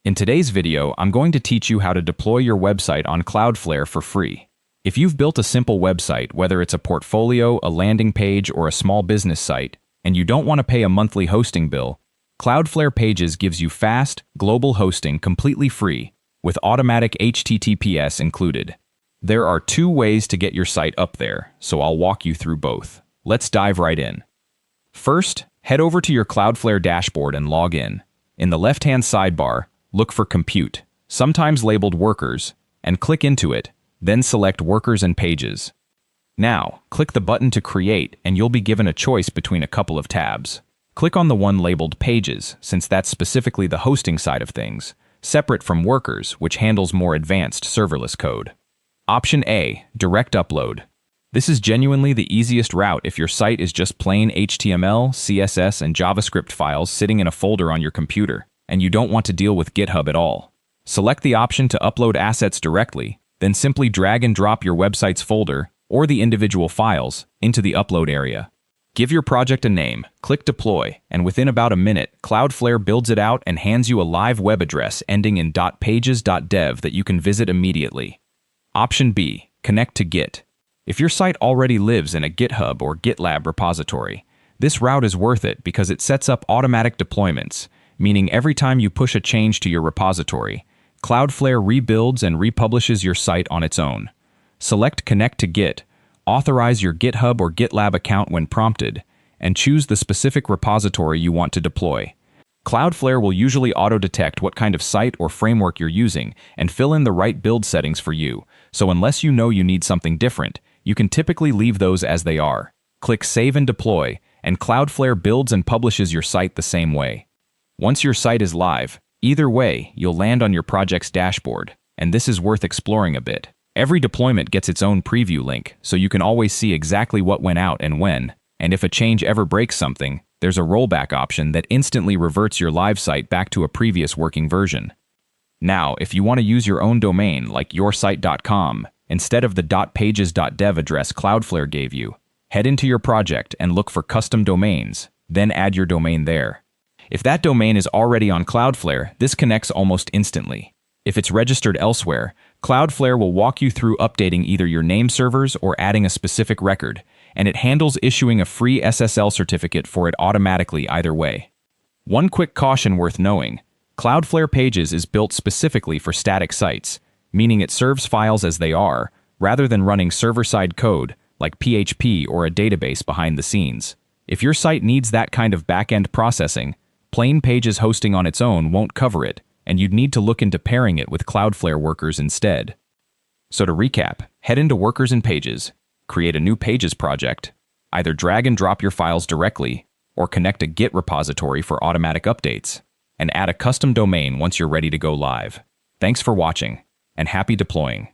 In today's video, I'm going to teach you how to deploy your website on Cloudflare for free. If you've built a simple website, whether it's a portfolio, a landing page, or a small business site, and you don't want to pay a monthly hosting bill, Cloudflare Pages gives you fast, global hosting completely free, with automatic HTTPS included. There are two ways to get your site up there, so I'll walk you through both. Let's dive right in. First, head over to your Cloudflare dashboard and log in. In the left-hand sidebar, look for Compute, sometimes labeled Workers, and click into it, then select Workers and Pages. Now, click the button to create and you'll be given a choice between a couple of tabs. Click on the one labeled Pages, since that's specifically the hosting side of things, separate from Workers, which handles more advanced serverless code. Option A, Direct Upload. This is genuinely the easiest route if your site is just plain HTML, CSS, and JavaScript files sitting in a folder on your computer, and you don't want to deal with GitHub at all. Select the option to upload assets directly, then simply drag and drop your website's folder, or the individual files, into the upload area. Give your project a name, click Deploy, and within about a minute, Cloudflare builds it out and hands you a live web address ending in .pages.dev that you can visit immediately. Option B, Connect to Git. If your site already lives in a GitHub or GitLab repository, this route is worth it because it sets up automatic deployments, meaning every time you push a change to your repository, Cloudflare rebuilds and republishes your site on its own. Select Connect to Git, authorize your GitHub or GitLab account when prompted, and choose the specific repository you want to deploy. Cloudflare will usually auto-detect what kind of site or framework you're using and fill in the right build settings for you, so unless you know you need something different, you can typically leave those as they are. Click Save and Deploy, and Cloudflare builds and publishes your site the same way. Once your site is live, either way, you'll land on your project's dashboard, and this is worth exploring a bit. Every deployment gets its own preview link, so you can always see exactly what went out and when, and if a change ever breaks something, there's a rollback option that instantly reverts your live site back to a previous working version. Now, if you want to use your own domain like yoursite.com, instead of the .pages.dev address Cloudflare gave you, head into your project and look for custom domains, then add your domain there. If that domain is already on Cloudflare, this connects almost instantly. If it's registered elsewhere, Cloudflare will walk you through updating either your name servers or adding a specific record, and it handles issuing a free SSL certificate for it automatically either way. One quick caution worth knowing, Cloudflare Pages is built specifically for static sites, meaning it serves files as they are, rather than running server-side code like PHP or a database behind the scenes. If your site needs that kind of back-end processing, plain Pages hosting on its own won't cover it, and you'd need to look into pairing it with Cloudflare Workers instead. So to recap, head into Workers and Pages, create a new Pages project, either drag and drop your files directly, or connect a Git repository for automatic updates, and add a custom domain once you're ready to go live. Thanks for watching, and happy deploying.